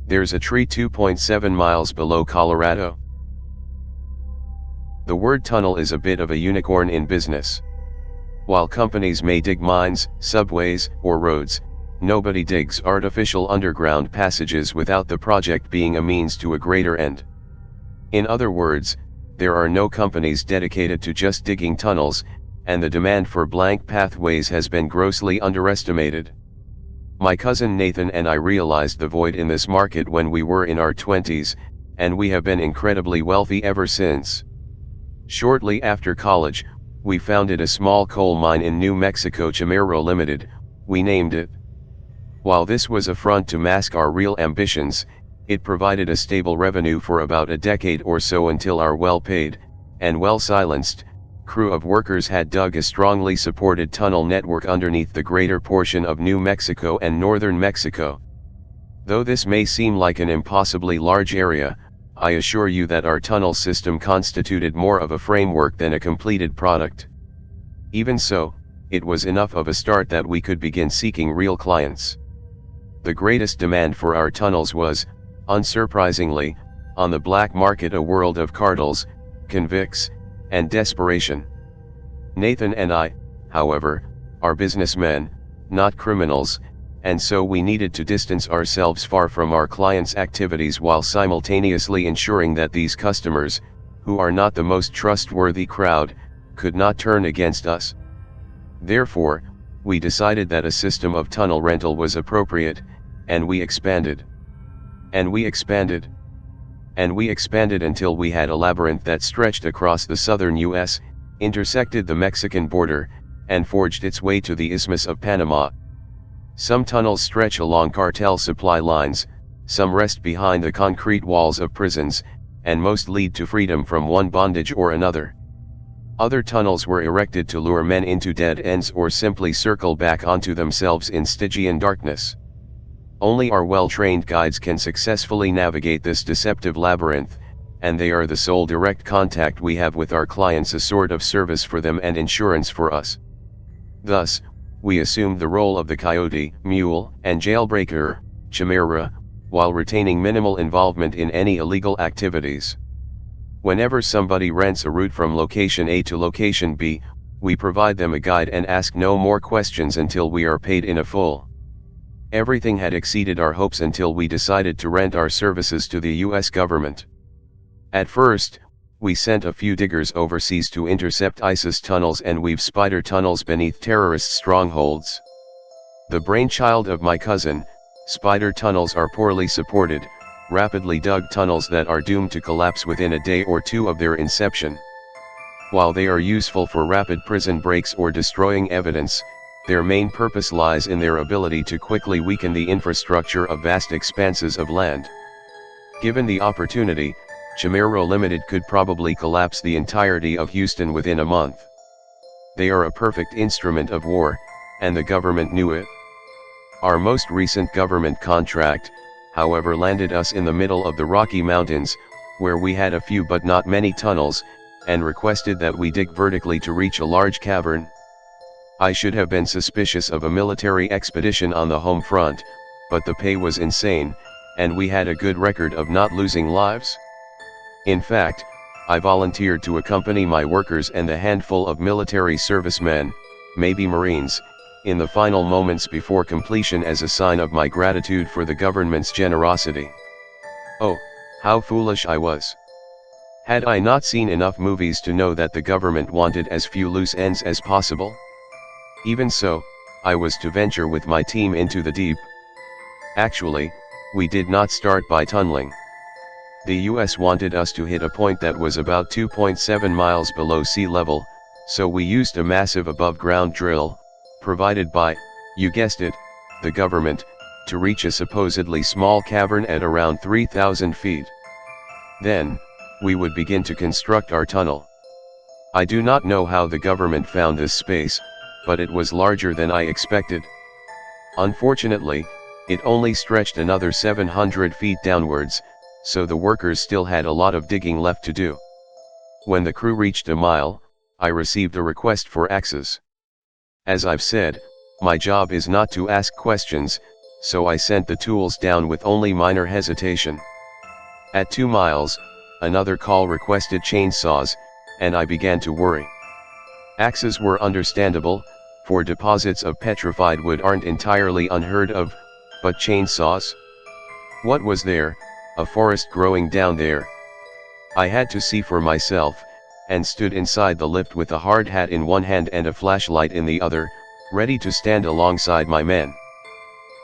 There's a tree 2.7 miles below Colorado. The word tunnel is a bit of a unicorn in business. While companies may dig mines, subways, or roads, nobody digs artificial underground passages without the project being a means to a greater end. In other words, there are no companies dedicated to just digging tunnels, and the demand for blank pathways has been grossly underestimated. My cousin Nathan and I realized the void in this market when we were in our 20s, and we have been incredibly wealthy ever since. Shortly after college, we founded a small coal mine in New Mexico, Chamorro Limited, we named it. While this was a front to mask our real ambitions, it provided a stable revenue for about a decade or so until our well-paid, and well-silenced, crew of workers had dug a strongly supported tunnel network underneath the greater portion of New Mexico and northern Mexico. Though this may seem like an impossibly large area, I assure you that our tunnel system constituted more of a framework than a completed product. Even so, it was enough of a start that we could begin seeking real clients. The greatest demand for our tunnels was, unsurprisingly, on the black market, a world of cartels, convicts, and desperation. Nathan and I, however, are businessmen, not criminals, and so we needed to distance ourselves far from our clients' activities while simultaneously ensuring that these customers, who are not the most trustworthy crowd, could not turn against us. Therefore, we decided that a system of tunnel rental was appropriate, and we expanded. And we expanded. And we expanded until we had a labyrinth that stretched across the southern U.S., intersected the Mexican border, and forged its way to the Isthmus of Panama. Some tunnels stretch along cartel supply lines, some rest behind the concrete walls of prisons, and most lead to freedom from one bondage or another. Other tunnels were erected to lure men into dead ends or simply circle back onto themselves in Stygian darkness. Only our well-trained guides can successfully navigate this deceptive labyrinth, and they are the sole direct contact we have with our clients, a sort of service for them and insurance for us. Thus, we assumed the role of the coyote, mule, and jailbreaker, chimera, while retaining minimal involvement in any illegal activities. Whenever somebody rents a route from location A to location B, we provide them a guide and ask no more questions until we are paid in full. Everything had exceeded our hopes until we decided to rent our services to the US government. At first, we sent a few diggers overseas to intercept ISIS tunnels and weave spider tunnels beneath terrorist strongholds. The brainchild of my cousin, spider tunnels are poorly supported, rapidly dug tunnels that are doomed to collapse within a day or two of their inception. While they are useful for rapid prison breaks or destroying evidence, their main purpose lies in their ability to quickly weaken the infrastructure of vast expanses of land. Given the opportunity, Chamorro Limited could probably collapse the entirety of Houston within a month. They are a perfect instrument of war, and the government knew it. Our most recent government contract, however, landed us in the middle of the Rocky Mountains, where we had a few but not many tunnels, and requested that we dig vertically to reach a large cavern. I should have been suspicious of a military expedition on the home front, but the pay was insane, and we had a good record of not losing lives. In fact, I volunteered to accompany my workers and a handful of military servicemen, maybe Marines, in the final moments before completion as a sign of my gratitude for the government's generosity. Oh, how foolish I was. Had I not seen enough movies to know that the government wanted as few loose ends as possible? Even so, I was to venture with my team into the deep. Actually, we did not start by tunneling. The US wanted us to hit a point that was about 2.7 miles below sea level, so we used a massive above-ground drill, provided by, you guessed it, the government, to reach a supposedly small cavern at around 3,000 feet. Then, we would begin to construct our tunnel. I do not know how the government found this space, but it was larger than I expected. Unfortunately, it only stretched another 700 feet downwards, so the workers still had a lot of digging left to do. When the crew reached a mile, I received a request for axes. As I've said, my job is not to ask questions, so I sent the tools down with only minor hesitation. At 2 miles, another call requested chainsaws, and I began to worry. Axes were understandable, for deposits of petrified wood aren't entirely unheard of, but chainsaws? What was there? A forest growing down there? I had to see for myself, and stood inside the lift with a hard hat in one hand and a flashlight in the other, ready to stand alongside my men.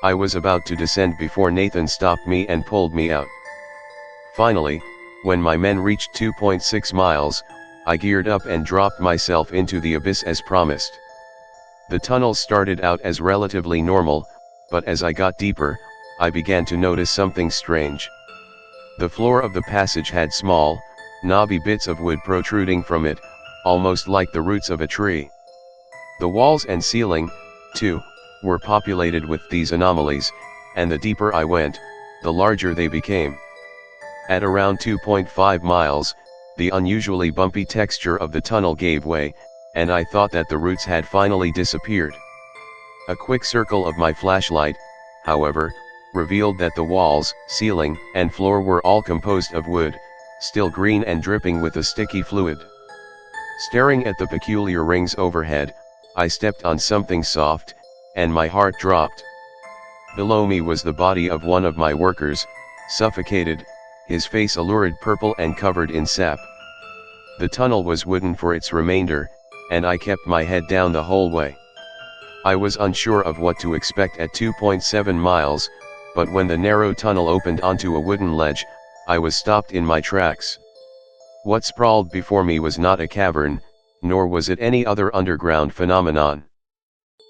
I was about to descend before Nathan stopped me and pulled me out. Finally, when my men reached 2.6 miles, I geared up and dropped myself into the abyss as promised. The tunnel started out as relatively normal, but as I got deeper, I began to notice something strange. The floor of the passage had small, knobby bits of wood protruding from it, almost like the roots of a tree. The walls and ceiling, too, were populated with these anomalies, and the deeper I went, the larger they became. At around 2.5 miles, the unusually bumpy texture of the tunnel gave way, and I thought that the roots had finally disappeared. A quick circle of my flashlight, however, revealed that the walls, ceiling, and floor were all composed of wood, still green and dripping with a sticky fluid. Staring at the peculiar rings overhead, I stepped on something soft, and my heart dropped. Below me was the body of one of my workers, suffocated, his face a lurid purple and covered in sap. The tunnel was wooden for its remainder, and I kept my head down the whole way. I was unsure of what to expect at 2.7 miles, but when the narrow tunnel opened onto a wooden ledge, I was stopped in my tracks. What sprawled before me was not a cavern, nor was it any other underground phenomenon.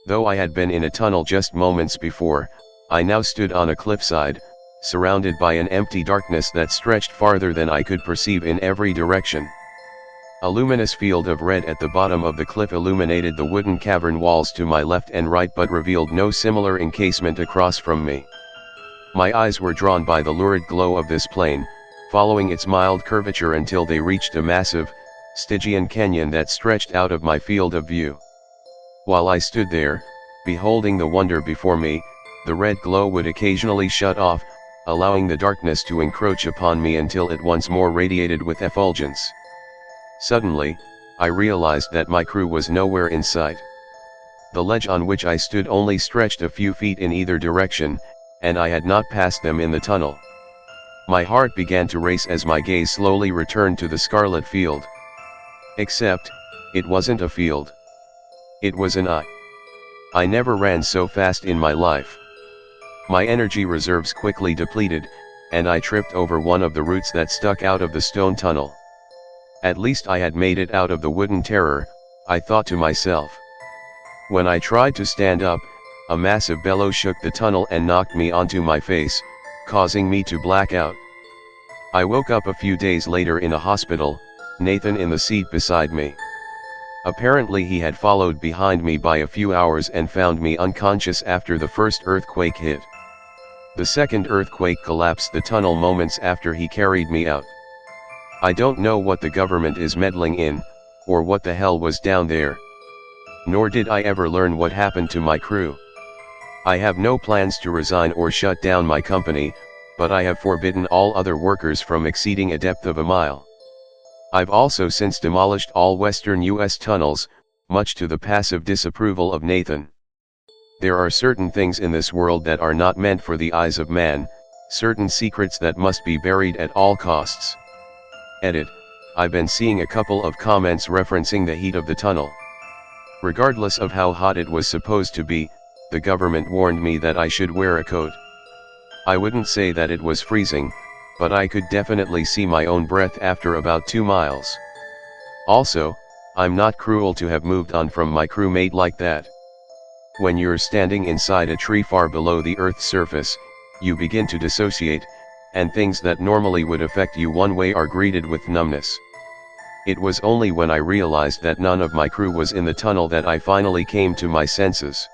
Though I had been in a tunnel just moments before, I now stood on a cliffside, surrounded by an empty darkness that stretched farther than I could perceive in every direction. A luminous field of red at the bottom of the cliff illuminated the wooden cavern walls to my left and right but revealed no similar encasement across from me. My eyes were drawn by the lurid glow of this plain, following its mild curvature until they reached a massive, Stygian canyon that stretched out of my field of view. While I stood there, beholding the wonder before me, the red glow would occasionally shut off, allowing the darkness to encroach upon me until it once more radiated with effulgence. Suddenly, I realized that my crew was nowhere in sight. The ledge on which I stood only stretched a few feet in either direction, and I had not passed them in the tunnel. My heart began to race as my gaze slowly returned to the scarlet field. Except, it wasn't a field. It was an eye. I never ran so fast in my life. My energy reserves quickly depleted, and I tripped over one of the roots that stuck out of the stone tunnel. At least I had made it out of the wooden terror, I thought to myself. When I tried to stand up, a massive bellow shook the tunnel and knocked me onto my face, causing me to black out. I woke up a few days later in a hospital, Nathan in the seat beside me. Apparently he had followed behind me by a few hours and found me unconscious after the first earthquake hit. The second earthquake collapsed the tunnel moments after he carried me out. I don't know what the government is meddling in, or what the hell was down there. Nor did I ever learn what happened to my crew. I have no plans to resign or shut down my company, but I have forbidden all other workers from exceeding a depth of a mile. I've also since demolished all western US tunnels, much to the passive disapproval of Nathan. There are certain things in this world that are not meant for the eyes of man, certain secrets that must be buried at all costs. Edit. I've been seeing a couple of comments referencing the heat of the tunnel. Regardless of how hot it was supposed to be, the government warned me that I should wear a coat. I wouldn't say that it was freezing, but I could definitely see my own breath after about 2 miles. Also, I'm not cruel to have moved on from my crewmate like that. When you're standing inside a tree far below the Earth's surface, you begin to dissociate, and things that normally would affect you one way are greeted with numbness. It was only when I realized that none of my crew was in the tunnel that I finally came to my senses.